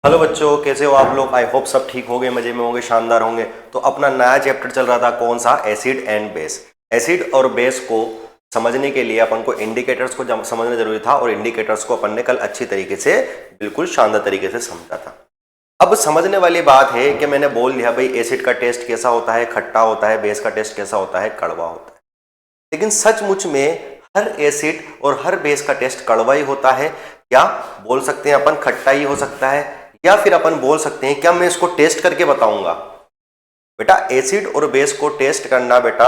Hello बच्चों, कैसे हो आप लोग। आई होप सब ठीक होंगे, मजे में होंगे, शानदार होंगे। तो अपना नया चैप्टर चल रहा था, कौन सा? Acid and base. एसिड और बेस को समझने के लिए अपन को इंडिकेटर्स को समझना जरूरी था, और इंडिकेटर्स को अपन ने कल अच्छी तरीके से, बिल्कुल शानदार तरीके से समझा था। अब समझने वाली बात है कि मैंने बोल दिया भाई एसिड का टेस्ट कैसा होता है, खट्टा होता है, बेस का टेस्ट कैसा होता है, कड़वा होता है। लेकिन सचमुच में हर एसिड और हर बेस का टेस्ट कड़वा ही होता है, या बोल सकते हैं अपन खट्टा ही हो सकता है, या फिर अपन बोल सकते हैं क्या मैं इसको टेस्ट करके बताऊंगा? बेटा एसिड और बेस को टेस्ट करना बेटा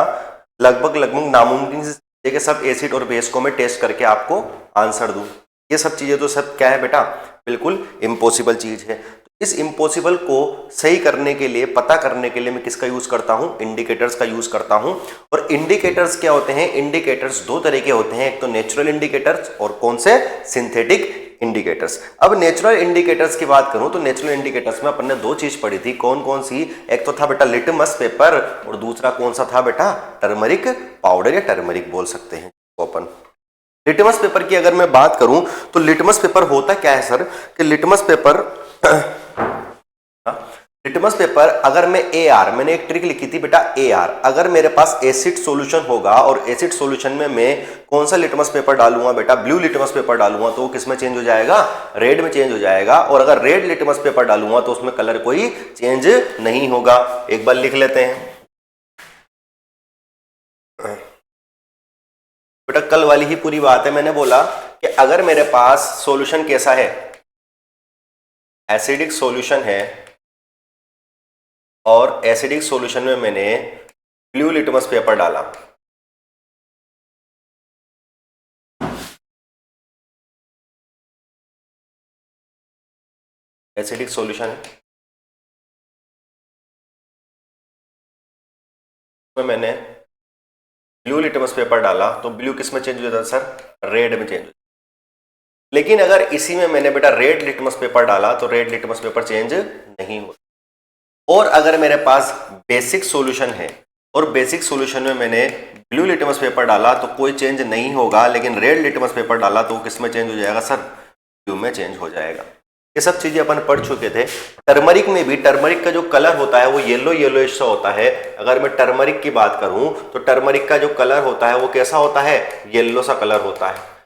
लगभग लगभग नामुमकिन है कि सब एसिड और बेस को मैं टेस्ट करके आपको आंसर दूं। ये सब चीजें तो सब क्या है बेटा, बिल्कुल इम्पॉसिबल चीज है। तो इस इम्पॉसिबल को सही करने के लिए, पता करने के लिए मैं किसका यूज करता हूं? इंडिकेटर्स का यूज करता हूं। और इंडिकेटर्स क्या होते हैं? इंडिकेटर्स दो तरह के होते हैं, एक तो नेचुरल इंडिकेटर्स और कौन से? Synthetic indicators. अब नेचुरल इंडिकेटर्स की बात करूं तो नेचुरल इंडिकेटर्स में अपन ने दो चीज पढ़ी थी, कौन कौन सी? एक तो था बेटा लिटमस पेपर, और दूसरा कौन सा था बेटा? टर्मरिक पाउडर, या टर्मरिक बोल सकते हैं तो अपन। लिटमस पेपर की अगर मैं बात करूं तो लिटमस पेपर होता क्या है सर? कि लिटमस पेपर लिटमस पेपर, अगर मैं AR, मैंने एक ट्रिक लिखी थी बेटा AR, अगर मेरे पास एसिड सॉल्यूशन होगा और एसिड सॉल्यूशन में मैं कौन सा लिटमस पेपर डालूंगा बेटा? ब्लू लिटमस पेपर डालूंगा, तो वो किस में चेंज हो जाएगा? रेड में चेंज हो जाएगा। और अगर रेड लिटमस पेपर डालूंगा तो उसमें कलर कोई चेंज नहीं होगा। एक बार लिख लेते हैं बेटा, कल वाली ही पूरी बात है। मैंने बोला कि अगर मेरे पास सॉल्यूशन कैसा है, एसिडिक सॉल्यूशन है, और एसिडिक सॉल्यूशन में मैंने ब्लू लिटमस पेपर डाला, एसिडिक सॉल्यूशन में मैंने ब्लू लिटमस पेपर डाला, तो ब्लू किस में चेंज हो जाता है सर? रेड में चेंज। लेकिन अगर इसी में मैंने बेटा रेड लिटमस पेपर डाला तो रेड लिटमस पेपर चेंज नहीं होता। और अगर मेरे पास बेसिक सॉल्यूशन है और बेसिक सॉल्यूशन में मैंने ब्लू लिटमस पेपर डाला तो कोई चेंज नहीं होगा, लेकिन रेड लिटमस पेपर डाला तो किस में चेंज हो जाएगा सर? ब्लू में चेंज हो जाएगा। ये सब चीजें अपन पढ़ चुके थे। टर्मरिक में भी, टर्मरिक का जो कलर होता है वो येलो येलोइश सा होता है। अगर मैं टर्मरिक की बात करूं तो टर्मरिक का जो कलर होता है वो कैसा होता है? येलो सा कलर होता है।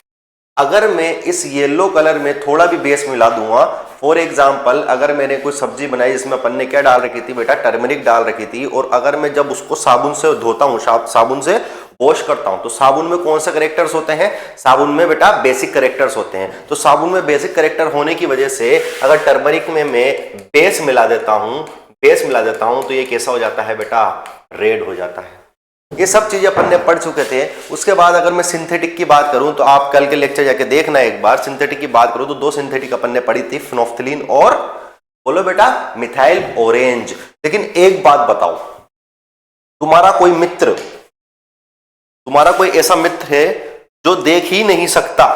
अगर मैं इस येलो कलर में थोड़ा भी बेस मिला दूंगा, फॉर एग्जाम्पल अगर मैंने कोई सब्जी बनाई जिसमें अपन ने क्या डाल रखी थी बेटा? टर्मरिक डाल रखी थी, और अगर मैं जब उसको साबुन से धोता हूं, साबुन से वॉश करता हूं, तो साबुन में कौन से करेक्टर्स होते हैं? साबुन में बेटा बेसिक करेक्टर्स होते हैं। तो साबुन में बेसिक करेक्टर होने की वजह से अगर टर्मरिक में मैं बेस मिला देता हूं तो ये कैसा हो जाता है बेटा? रेड हो जाता है। ये सब चीजें अपन ने पढ़ चुके थे। उसके बाद अगर मैं सिंथेटिक की बात करूं तो आप कल के लेक्चर जाके देखना एक बार। सिंथेटिक की बात करूं तो दो सिंथेटिक अपन ने पढ़ी थी, फिनोफ्थलीन और बोलो बेटा मिथाइल ऑरेंज। लेकिन एक बात बताओ, तुम्हारा कोई ऐसा मित्र है जो देख ही नहीं सकता?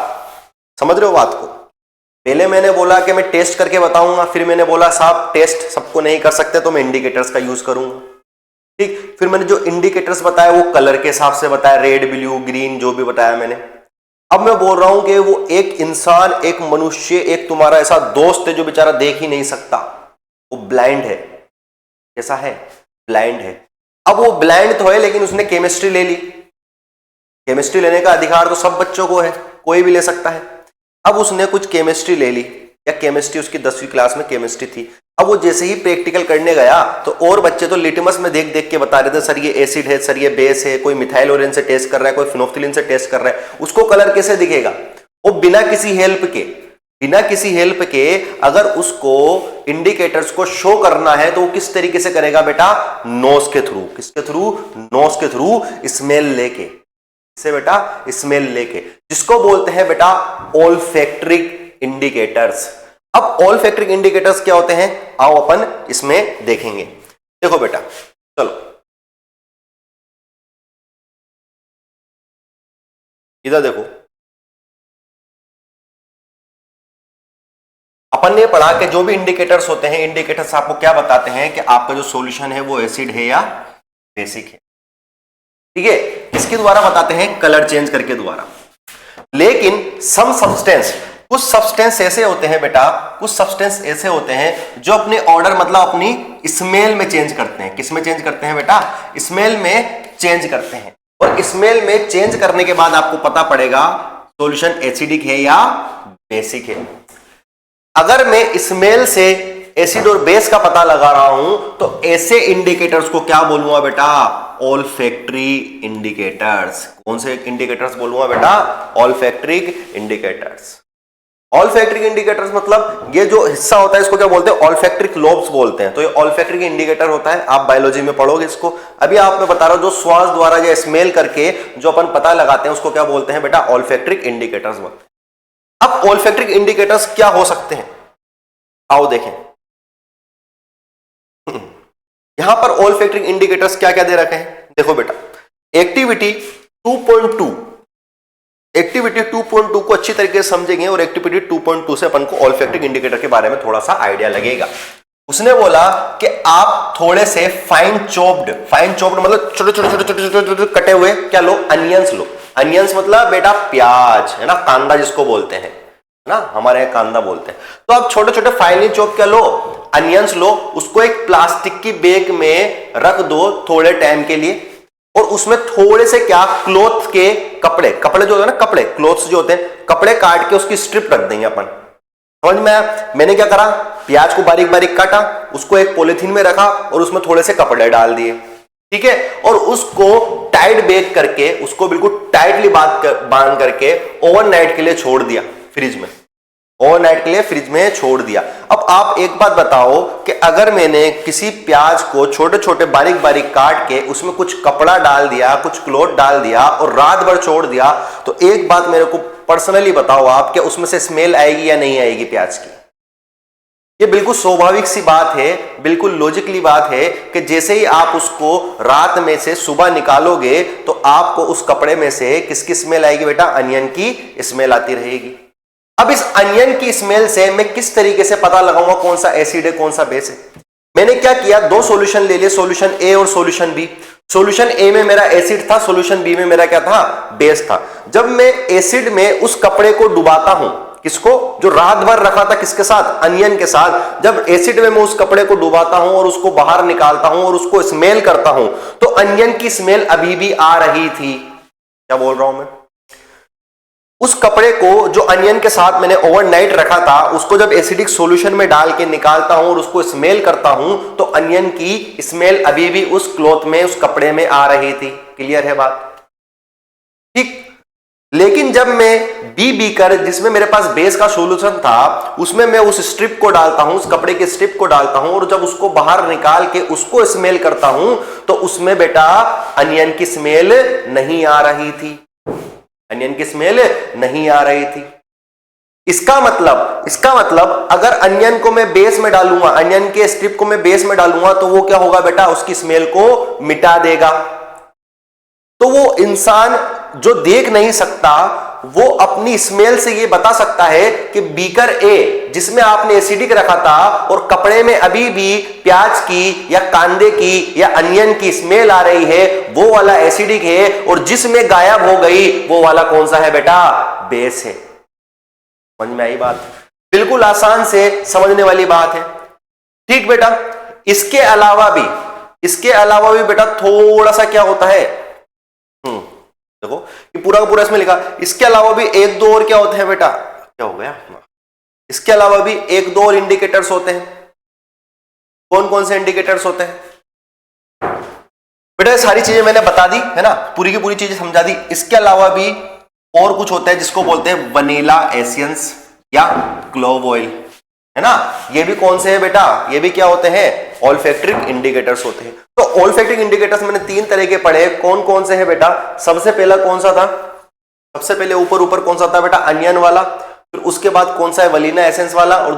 समझ रहे हो बात को? पहले मैंने बोला कि मैं टेस्ट करके बताऊंगा, फिर मैंने बोला साहब टेस्ट सबको नहीं कर सकते तो मैं इंडिकेटर्स का यूज करूंगा। ठीक, फिर मैंने जो इंडिकेटर्स बताया वो कलर के हिसाब से बताया, रेड ब्लू ग्रीन जो भी बताया मैंने। अब मैं बोल रहा हूं कि वो एक इंसान, एक मनुष्य, एक तुम्हारा ऐसा दोस्त है जो बेचारा देख ही नहीं सकता, वो ब्लाइंड है। कैसा है? ब्लाइंड है। अब वो ब्लाइंड तो है लेकिन उसने केमिस्ट्री ले ली। केमिस्ट्री लेने का अधिकार तो सब बच्चों को है, कोई भी ले सकता है। अब उसने कुछ केमिस्ट्री ले ली, या केमिस्ट्री उसकी 10वीं क्लास में केमिस्ट्री थी। अब वो जैसे ही प्रैक्टिकल करने गया तो और बच्चे तो लिटमस में देख देख के बता रहे थे सर ये एसिड है, सर ये बेस है, कोई मिथाइल ऑरेंज से टेस्ट कर रहा है, कोई फिनोफ्थलीन से टेस्ट कर रहा है। उसको कलर कैसे दिखेगा? वो बिना किसी हेल्प के अगर उसको इंडिकेटर्स को शो करना है तो वो किस तरीके से करेगा बेटा? नोज के थ्रू। किसके थ्रू? नोज के थ्रू, स्मेल लेके। से बेटा स्मेल लेके, जिसको बोलते हैं बेटा ओल्फैक्टरिक इंडिकेटर्स। अब ओल्फैक्टरिक इंडिकेटर्स क्या होते हैं, आओ अपन इसमें देखेंगे। देखो बेटा, चलो इधर देखो, अपन ने पढ़ा कि जो भी इंडिकेटर्स होते हैं, इंडिकेटर्स आपको क्या बताते हैं कि आपका जो सॉल्यूशन है वो एसिड है या बेसिक है। ठीक है, इसके द्वारा बताते हैं कलर चेंज करके द्वारा। लेकिन सम सब्सटेंस, कुछ सब्सटेंस ऐसे होते हैं बेटा, कुछ सब्सटेंस ऐसे होते हैं जो अपने ऑर्डर मतलब अपनी स्मेल में चेंज करते हैं। किस में चेंज करते हैं बेटा? स्मेल में चेंज करते हैं। और स्मेल में चेंज करने के बाद आपको पता पड़ेगा सॉल्यूशन एसिडिक है या बेसिक है। अगर मैं स्मेल से एसिड और बेस का पता लगा रहा हूं तो ऐसे इंडिकेटर्स को क्या बोलूंगा बेटा? Olfactory indicators. कौन से इंडिकेटर्स बोलूंगा बेटा? ऑल्फैक्ट्रिक इंडिकेटर्स। ऑल्फैक्ट्रिक इंडिकेटर्स मतलब ये जो हिस्सा होता है इसको क्या बोलते हैं? ऑल्फैक्ट्रिक लोब्स बोलते हैं। तो ये ऑल्फैक्ट्रिक इंडिकेटर होता है, आप बायोलॉजी में पढ़ोगे इसको। अभी आप मैं बता रहा हूं जो श्वास द्वारा या स्मेल करके जो अपन पता लगाते हैं उसको क्या बोलते हैं बेटा? ऑल्फैक्ट्रिक इंडिकेटर्स बोलते हैं। अब ऑल्फैक्ट्रिक इंडिकेटर्स क्या हो सकते हैं? आओ देखें। यहां पर ऑल्फैक्ट्रिक इंडिकेटर्स क्या क्या दे रखे हैं? देखो बेटा, एक्टिविटी 2.2, एक्टिविटी 2.2 को अच्छी तरीके से समझेंगे और एक्टिविटी 2.2 से अपन को ऑल्फैक्ट्रिक इंडिकेटर के बारे में थोड़ा सा आइडिया लगेगा। उसने बोला कि आप थोड़े से फाइन चॉप्ड मतलब छोटे छोटे छोटे छोटे छोटे छोटे कटे हुए क्या लो? अनियंस लो। अनियंस मतलब बेटा प्याज है ना, कांदा जिसको बोलते हैं ना, हमारे यहाँ कांदा बोलते हैं। तो आप छोटे छोटे फाइनली चॉप क्या लो? अनियंस लो। उसको एक प्लास्टिक की बैग में रख दो थोड़े टाइम के लिए और उसमें थोड़े से क्या क्लॉथ के कपड़े जो होते हैं ना, कपड़े क्लॉथ्स जो होते हैं, कपड़े काट के उसकी स्ट्रिप रख देंगे अपन। समझ में आया? मैंने क्या करा, प्याज को बारीक बारीक काटा, उसको एक पॉलिथीन में रखा और उसमें थोड़े से कपड़े डाल दिए, ठीक है, और उसको टाइट बेक करके, उसको बिल्कुल टाइटली बांध करके ओवरनाइट के लिए छोड़ दिया फ्रिज में। ओवरनाइट के लिए फ्रिज में छोड़ दिया। अब आप एक बात बताओ कि अगर मैंने किसी प्याज को छोटे छोटे बारीक बारीक काट के उसमें कुछ कपड़ा डाल दिया, कुछ क्लॉथ डाल दिया और रात भर छोड़ दिया, तो एक बात मेरे को पर्सनली बताओ आप, क्या उसमें से स्मेल आएगी या नहीं आएगी प्याज की? ये बिल्कुल स्वाभाविक सी बात है, बिल्कुल लॉजिकली बात है कि जैसे ही आप उसको रात में से सुबह निकालोगे तो आपको उस कपड़े में से किसकी स्मेल आएगी बेटा? अनियन की स्मेल आती रहेगी। अब इस अनियन की स्मेल से मैं किस तरीके से पता लगाऊंगा कौन सा एसिड है कौन सा बेस है? मैंने क्या किया, दो सॉल्यूशन ले लिए, सॉल्यूशन ए और सॉल्यूशन बी। सॉल्यूशन ए में मेरा एसिड था, सॉल्यूशन बी में मेरा क्या था? बेस था। जब मैं एसिड में उस कपड़े को डुबाता हूं, किसको? जो रात भर रखा था, किसके साथ? अनियन के साथ। जब एसिड में मैं उस कपड़े को डुबाता हूं और उसको बाहर निकालता हूं और उसको स्मेल करता हूं तो अनियन की स्मेल अभी भी आ रही थी। क्या बोल रहा हूं मैं? उस कपड़े को जो अनियन के साथ मैंने ओवरनाइट रखा था उसको जब एसिडिक सॉल्यूशन में डाल के निकालता हूं और उसको स्मेल करता हूं तो अनियन की स्मेल अभी भी उस क्लॉथ में, उस कपड़े में आ रही थी। क्लियर है बात? ठीक। लेकिन जब मैं बी बीकर जिसमें मेरे पास बेस का सॉल्यूशन था उसमें मैं उस स्ट्रिप को डालता हूं, उस कपड़े के स्ट्रिप को डालता हूं और जब उसको बाहर निकाल के उसको स्मेल करता हूं तो उसमें बेटा अनियन की स्मेल नहीं आ रही थी। अनियन की स्मेल नहीं आ रही थी। इसका मतलब अगर अनियन को मैं बेस में डालूंगा, अनियन के स्ट्रिप को मैं बेस में डालूंगा तो वो क्या होगा बेटा? उसकी स्मेल को मिटा देगा। तो वो इंसान जो देख नहीं सकता वो अपनी स्मेल से ये बता सकता है कि बीकर ए जिसमें आपने एसिडिक रखा था और कपड़े में अभी भी प्याज की या कांदे की या अनियन की स्मेल आ रही है, वो वाला एसिडिक है, और जिसमें गायब हो गई वो वाला कौन सा है बेटा? बेस है। समझ में आई बात? बिल्कुल आसान से समझने वाली बात है। ठीक बेटा, इसके अलावा भी बेटा थोड़ा सा क्या होता है, देखो ये पूरा का पूरा इसमें लिखा, इसके अलावा भी एक दो और क्या होते हैं बेटा? क्या हो गया? इसके अलावा भी एक दो और इंडिकेटर्स होते हैं। कौन कौन से इंडिकेटर्स होते हैं बेटा? सारी चीजें मैंने बता दी है ना, पूरी की पूरी चीजें समझा दी। इसके अलावा भी और कुछ होता है जिसको बोलते हैं वनीला एसेंस या क्लोव ऑयल, है ना। ये भी कौन से है बेटा? ये भी क्या होते हैं? ऑल्फैक्ट्रिक इंडिकेटर्स होते हैं। तो ऑल्फैक्ट्रिक इंडिकेटर्स मैंने तीन तरह के पढ़े। कौन कौन से हैं बेटा? सबसे पहला कौन सा था? सबसे पहले ऊपर कौन सा था बेटा? अनियन वाला। फिर उसके बाद कौन सा है? वनीला एसेंस वाला। और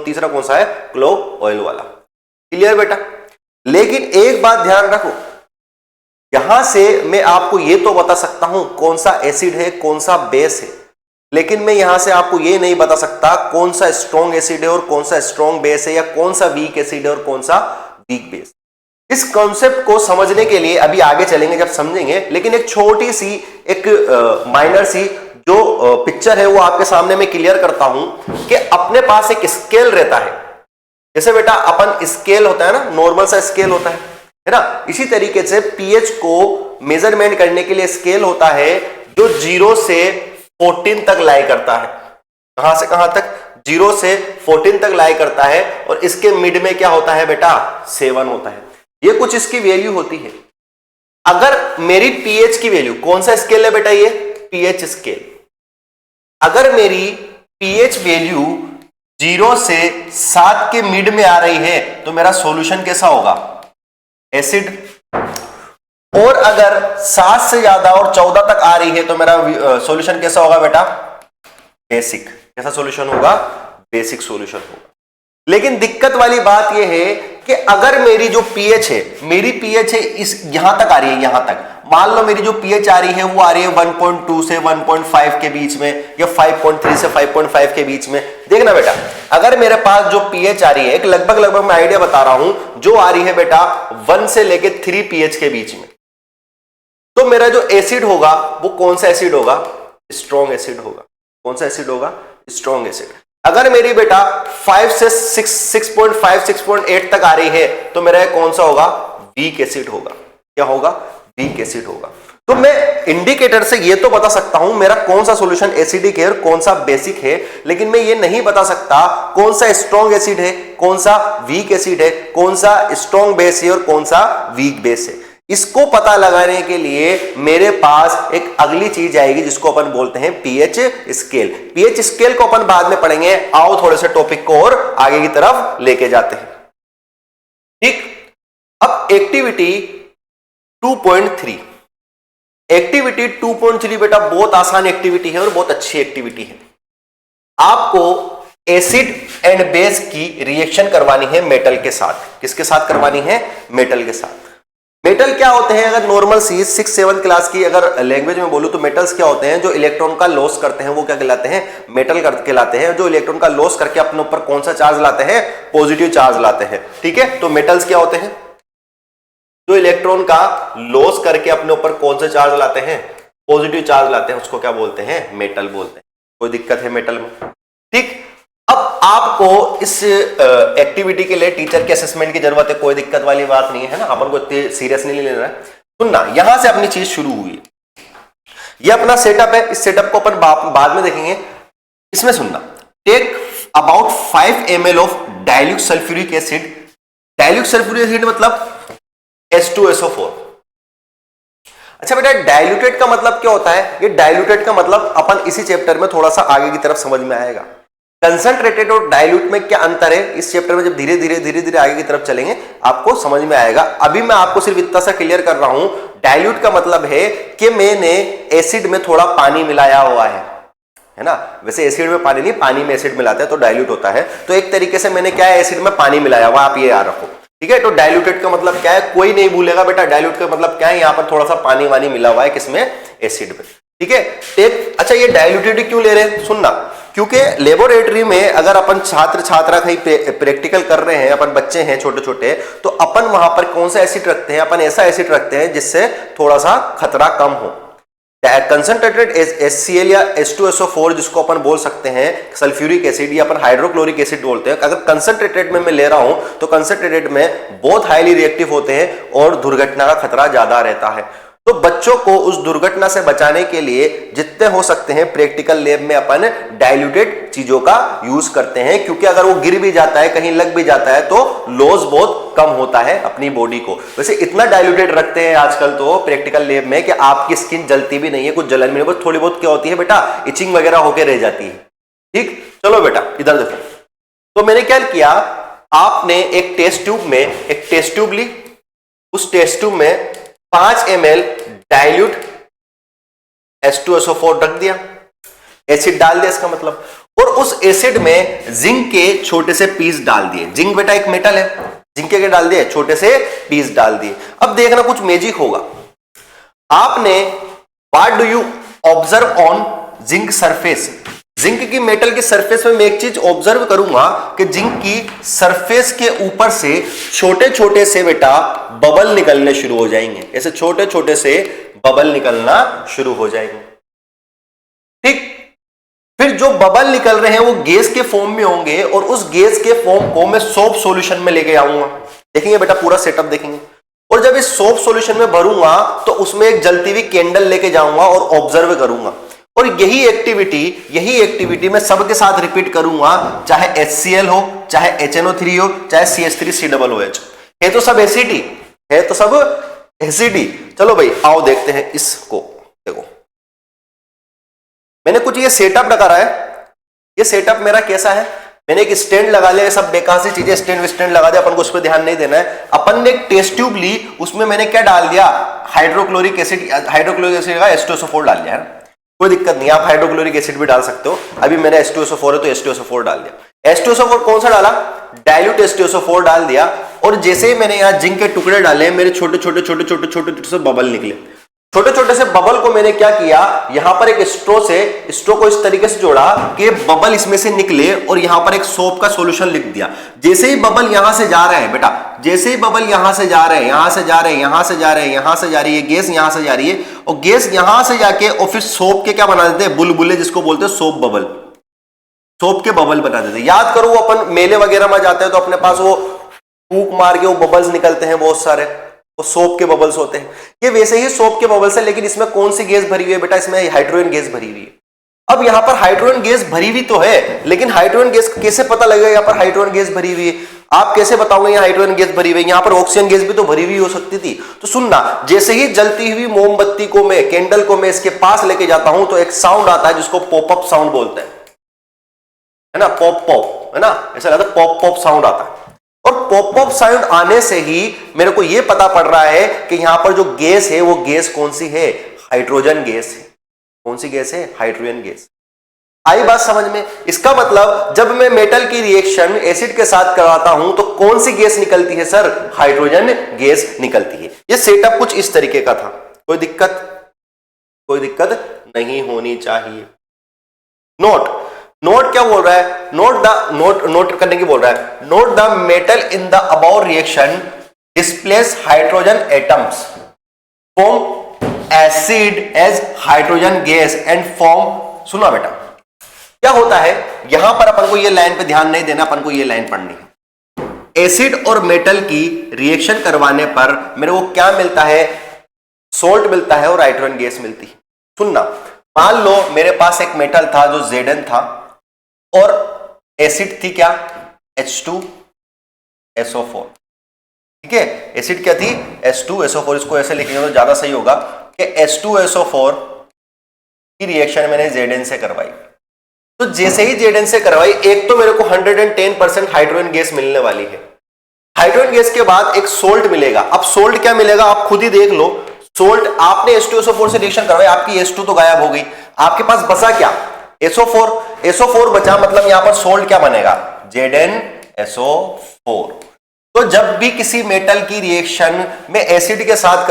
तीसरा कौन सा है? क्लोव ऑयल वाला। क्लियर बेटा? लेकिन एक बात ध्यान रखो, यहां से मैं आपको यह तो बता सकता हूं कौन सा एसिड है कौन सा बेस है, लेकिन मैं यहां से आपको यह नहीं बता सकता कौन सा स्ट्रॉन्ग एसिड है और कौन सा स्ट्रॉन्ग बेस है, या कौन सा वीक एसिड है और कौन सा वीक बेस। इस कॉन्सेप्ट को समझने के लिए अभी आगे चलेंगे जब समझेंगे, लेकिन एक छोटी सी एक माइनर सी जो पिक्चर है वो आपके सामने मैं क्लियर करता हूं कि अपने पास एक स्केल रहता है। जैसे बेटा अपन स्केल होता है ना, नॉर्मल सा स्केल होता है ना, इसी तरीके से पीएच को मेजरमेंट करने के लिए स्केल होता है जो 0 से 14 तक लाई करता है। कहां से कहां तक? 0 से 14 तक लाई करता है, और इसके मिड में क्या होता है बेटा? 7 होता है। ये कुछ इसकी वैल्यू होती है। अगर मेरी पीएच की वैल्यू, कौन सा स्केल है बेटा? ये पीएच स्केल। अगर मेरी पीएच वैल्यू 0 से 7 के मिड में आ रही है तो मेरा सॉल्यूशन कैसा होगा? एसिड। और अगर 7 से ज्यादा और 14 तक आ रही है तो मेरा सॉल्यूशन कैसा होगा बेटा? बेसिक। कैसा सॉल्यूशन होगा? बेसिक सॉल्यूशन होगा। लेकिन दिक्कत वाली बात यह है कि अगर मेरी जो पीएच है, मेरी पीएच है इस यहां तक आ रही है, यहां तक मान लो मेरी जो पीएच आ रही है वो आ रही है 1.2 से 1.5 के बीच में, या 5.3 से 5.5 के बीच में। देखना बेटा, अगर मेरे पास जो पीएच आ रही है, एक लगभग मैं आइडिया बता रहा हूं, जो आ रही है बेटा 1 से लेके 3 पीएच के बीच में, तो मेरा जो एसिड होगा वो कौन सा एसिड होगा? स्ट्रॉन्ग एसिड होगा। कौन सा एसिड होगा? Strong acid. अगर मेरी बेटा 5 से 6.5 6.8 तक आ रही है तो मेरा कौन सा होगा? वीक एसिड होगा। क्या होगा? वीक एसिड होगा। तो मैं इंडिकेटर से ये तो बता सकता हूं मेरा कौन सा सॉल्यूशन एसिडिक है और कौन सा बेसिक है, लेकिन मैं ये नहीं बता सकता कौन सा स्ट्रॉन्ग एसिड है, कौन सा वीक एसिड है, कौन सा स्ट्रॉन्ग बेस है और कौन सा वीक बेस है। इसको पता लगाने के लिए मेरे पास एक अगली चीज आएगी जिसको अपन बोलते हैं पीएच स्केल। पीएच स्केल को अपन बाद में पढ़ेंगे। आओ थोड़े से टॉपिक को और आगे की तरफ लेके जाते हैं। ठीक, अब एक्टिविटी 2.3। एक्टिविटी 2.3 बेटा बहुत आसान एक्टिविटी है और बहुत अच्छी एक्टिविटी है। आपको एसिड एंड बेस की रिएक्शन करवानी है मेटल के साथ। किसके साथ करवानी है? मेटल के साथ। मेटल क्या होते हैं? अगर नॉर्मल सी 6-7 क्लास की अगर लैंग्वेज में बोलूं तो मेटल्स क्या होते हैं? जो इलेक्ट्रॉन का लॉस करते हैं वो क्या कहलाते हैं? मेटल कहलाते हैं। जो इलेक्ट्रॉन का लॉस करके अपने ऊपर कौन सा चार्ज लाते हैं? पॉजिटिव चार्ज लाते हैं। ठीक है, तो मेटल्स क्या होते हैं? जो इलेक्ट्रॉन का लॉस करके अपने ऊपर कौन सा चार्ज लाते हैं? पॉजिटिव चार्ज लाते हैं, उसको क्या बोलते हैं? मेटल बोलते हैं। कोई दिक्कत है मेटल में? ठीक, अब आपको इस एक्टिविटी के लिए टीचर के असेसमेंट की जरूरत है, कोई दिक्कत वाली बात नहीं है ना, अपन को इतने सीरियस नहीं लेना है। सुनना, यहां से अपनी चीज शुरू हुई। ये अपना सेटअप है, इस सेटअप को अपन बाद में देखेंगे। इसमें सुनना, take about 5 ml of dilute sulphuric acid. Dilute sulphuric acid मतलब H2SO4। अच्छा बेटा, डाइल्यूटेड का मतलब क्या होता है? ये डाइल्यूटेड का मतलब अपन इसी चैप्टर में थोड़ा सा आगे की तरफ समझ में आएगा। कंसंट्रेटेड और डाइल्यूट में क्या अंतर है, इस चैप्टर में जब धीरे धीरे आगे की तरफ चलेंगे आपको समझ में आएगा। अभी मैं आपको सिर्फ इतना सा क्लियर कर रहा हूं, डाइल्यूट का मतलब है कि मैंने एसिड में थोड़ा पानी मिलाया हुआ है ना। वैसे एसिड में पानी नहीं, पानी में एसिड मिलाते हैं तो डाइल्यूट होता है। तो एक तरीके से मैंने क्या है, एसिड में पानी मिलाया हुआ, आप ये याद रखो। ठीक है, तो डाइल्यूटेड का मतलब क्या है? कोई नहीं भूलेगा बेटा, डाइल्यूट का मतलब क्या है? यहां पर थोड़ा सा पानी वानी मिला हुआ है, किसमें? एसिड में। ठीक है, अच्छा ये डाइल्यूटेड क्यों ले रहे हैं? सुनना, क्योंकि लेबोरेटरी में अगर अपन छात्र छात्रा कहीं प्रैक्टिकल कर रहे हैं, अपन बच्चे हैं छोटे छोटे, तो अपन वहां पर कौन सा एसिड रखते हैं? अपन ऐसा एसिड रखते हैं जिससे थोड़ा सा खतरा कम हो। कंसंट्रेटेड HCl या H2SO4 जिसको अपन बोल सकते हैं सल्फ्यूरिक एसिड, या अपन हाइड्रोक्लोरिक एसिड बोलते हैं। अगर कंसंट्रेटेड में मैं ले रहा हूं तो कंसंट्रेटेड में बहुत हाईली रिएक्टिव होते हैं और दुर्घटना का खतरा ज्यादा रहता है। तो बच्चों को उस दुर्घटना से बचाने के लिए जितने हो सकते हैं प्रैक्टिकल लैब में अपन डाइल्यूटेड चीजों का यूज करते हैं, क्योंकि अगर वो गिर भी जाता है, कहीं लग भी जाता है तो लॉस बहुत कम होता है अपनी बॉडी को। वैसे इतना डाइल्यूटेड रखते हैं आजकल तो प्रैक्टिकल लैब में कि आपकी स्किन जलती भी नहीं है, कुछ जलन भी नहीं, बस थोड़ी बहुत क्या होती है बेटा, इचिंग वगैरह होकर रह जाती है। ठीक, चलो बेटा इधर देखो। तो मैंने क्या किया, आपने एक टेस्ट ट्यूब ली, उस टेस्ट ट्यूब में 5 ml डाइल्यूट H2SO4 रख दिया, एसिड डाल दिया इसका मतलब, और उस एसिड में जिंक के छोटे से पीस डाल दिए। जिंक बेटा एक मेटल है, जिंक के डाल दिए, छोटे से पीस डाल दिए। अब देखना कुछ मैजिक होगा। आपने what do you observe on zinc surface? Zinc की मेटल की सरफेस में मैं एक चीज ऑब्जर्व करूंगा कि जिंक की सरफेस के ऊपर से छोटे छोटे से बेटा बबल निकलने शुरू हो जाएंगे। ऐसे छोटे छोटे से बबल निकलना शुरू हो जाएंगे। ठीक, जो बबल निकल रहे हैं वो गैस के फॉर्म में होंगे और उस गैस के फॉर्म को मैं सोप सॉल्यूशन में लेके आऊंगा। देखेंगे बेटा पूरा सेटअप देखेंगे। और जब इस सोप सॉल्यूशन में भरूंगा तो उसमें एक जलती हुई कैंडल लेके जाऊंगा और ऑब्जर्व करूंगा। और यही एक्टिविटी मैं सबके साथ रिपीट करूंगा, चाहे HCl हो, चाहे HNO3 हो, चाहे CH3COOH। है तो सब एसिडी। चलो भाई आओ देखते हैं इसको। देखो मैंने कुछ ये सेटअप लगा रहा है। ये सेटअप मेरा कैसा है, मैंने एक स्टैंड लगा लिया, सब बेकार सी चीजें स्टैंड लगा दिया, अपन को उस पर ध्यान नहीं देना है। अपन ने एक टेस्ट ट्यूब ली, उसमें मैंने क्या डाल दिया, हाइड्रोक्लोरिक एसिड का H2SO4 डाल दिया। कोई दिक्कत नहीं, आप हाइड्रोक्लोरिक एसिड भी डाल सकते हो। अभी मेरा H2SO4 है तो H2SO4 डाल दिया। H2SO4 कौन सा डाला, डाइल्यूट H2SO4 डाल दिया। और जैसे ही मैंने यहाँ जिंक के टुकड़े डाले, मेरे छोटे छोटे से बबल निकले। छोटे छोटे से बबल को मैंने क्या किया, यहां पर एक स्ट्रो को इस तरीके से जोड़ा कि बबल इसमें से निकले और यहां पर एक सोप का सॉल्यूशन लिख दिया। जैसे ही बबल यहां से जा रहे हैं बेटा, जैसे ही बबल यहां से जा रहे हैं, यहां से जा रहे हैं, यहां से जा रही है गैस, यहां से जा रही है, और गैस यहां से जाके और फिर सोप के क्या बना देते हैं, बुलबुले, जिसको बोलते हैं सोप बबल। सोप के बबल बना देते हैं। याद करो, वो अपन मेले वगैरह में जाते हैं तो अपने पास वो फूंक मार के वो बबल्स निकलते हैं बहुत सारे, वो सोप के बबल्स होते हैं। ये वैसे ही सोप के बबल्स है, लेकिन इसमें कौन सी गैस भरी हुई है बेटा, इसमें हाइड्रोजन गैस भरी हुई है। अब यहां पर हाइड्रोजन गैस भरी हुई तो है, लेकिन हाइड्रोजन गैस कैसे पता लगेगा यहां पर हाइड्रोजन गैस भरी हुई है, आप कैसे बताओगे यहां हाइड्रोजन गैस भरी हुई है, यहां पर ऑक्सीजन गैस भी तो भरी हुई हो सकती थी। तो सुनना, जैसे ही जलती हुई मोमबत्ती को मैं, कैंडल को मैं इसके पास लेके जाता हूं तो एक साउंड आता है जिसको पॉपअप साउंड बोलते हैं, है ना, पॉप, है ना, ऐसा लगता है पॉप साउंड आता है। और पॉप साउंड आने से ही मेरे को यह पता पड़ रहा है कि यहां पर जो गैस है वो गैस कौन सी है, हाइड्रोजन गैस है। कौन सी गैस है, हाइड्रोजन गैस। आई बात समझ में। इसका मतलब जब मैं मेटल की रिएक्शन एसिड के साथ कराता हूं तो कौन सी गैस निकलती है सर, हाइड्रोजन गैस निकलती है। यह सेटअप कुछ इस तरीके का था। कोई दिक्कत नहीं होनी चाहिए। नोट क्या बोल रहा है, नोट करने की बोल रहा है। Note the metal in the about reaction displace hydrogen atoms form acid as hydrogen gas and form. सुना बेटा, क्या होता है यहां पर, अपन को ये लाइन पे ध्यान नहीं देना, अपन को ये लाइन पढ़नी है। एसिड और मेटल की रिएक्शन करवाने पर मेरे को क्या मिलता है, सोल्ट मिलता है और हाइड्रोजन गैस मिलती है। सुनना, मान लो मेरे पास एक मेटल था जो Zn था और एसिड थी क्या, H2SO4। ठीक है, एसिड क्या थी, H2SO4। इसको ऐसे लिखेंगे तो ज्यादा सही होगा कि H2SO4 की रिएक्शन मैंने Zn से करवाई। तो जैसे ही Zn से करवाई, एक तो मेरे को 110% हाइड्रोजन गैस मिलने वाली है। हाइड्रोजन गैस के बाद एक सोल्ट मिलेगा। अब सोल्ट क्या मिलेगा, आप खुद ही देख लो। सोल्ट, आपने H2SO4 से रिएक्शन करवाई, आपकी H2 तो गायब हो गई, आपके पास बचा क्या, SO4 बचा, मतलब यहां पर सोल्ट क्या बनेगा, ZnSO4। तो जब भी किसी मेटल की रिएक्शन में एसिड के साथ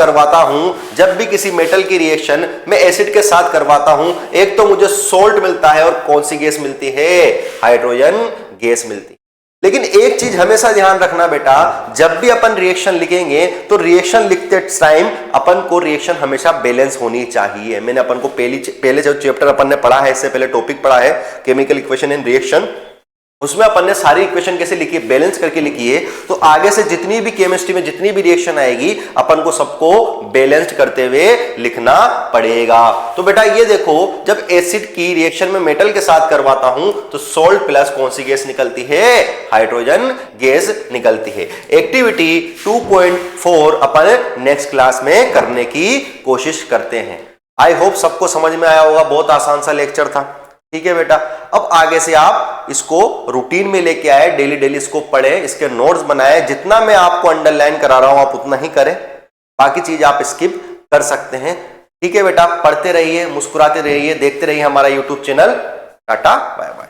करवाता हूं, एक तो मुझे सोल्ट मिलता है और कौन सी गैस मिलती है, हाइड्रोजन गैस मिलती है। लेकिन एक चीज हमेशा ध्यान रखना बेटा, जब भी अपन रिएक्शन लिखेंगे तो रिएक्शन लिखते टाइम अपन को रिएक्शन हमेशा बैलेंस होनी चाहिए। मैंने अपन को पहले जो चैप्टर अपन ने पढ़ा है, इससे पहले टॉपिक पढ़ा है केमिकल इक्वेशन इन रिएक्शन, उसमें अपन ने सारी इक्वेशन कैसे लिखी है, बैलेंस करके लिखी है। तो आगे से जितनी भी केमिस्ट्री में जितनी भी रिएक्शन आएगी, अपन को सबको बैलेंस्ड करते हुए लिखना पड़ेगा। तो बेटा ये देखो, जब एसिड की रिएक्शन में मेटल के साथ करवाता हूं तो सोल्ट प्लस कौन सी गैस निकलती है, हाइड्रोजन गैस निकलती है। एक्टिविटी 2.4 अपन नेक्स्ट क्लास में करने की कोशिश करते हैं। आई होप सबको समझ में आया होगा, बहुत आसान सा लेक्चर था। ठीक है बेटा, अब आगे से आप इसको रूटीन में लेके आए, डेली इसको पढ़े, इसके नोट्स बनाए। जितना मैं आपको अंडरलाइन करा रहा हूं आप उतना ही करें, बाकी चीज आप स्किप कर सकते हैं। ठीक है बेटा, पढ़ते रहिए, मुस्कुराते रहिए, देखते रहिए हमारा YouTube channel. Tata bye bye.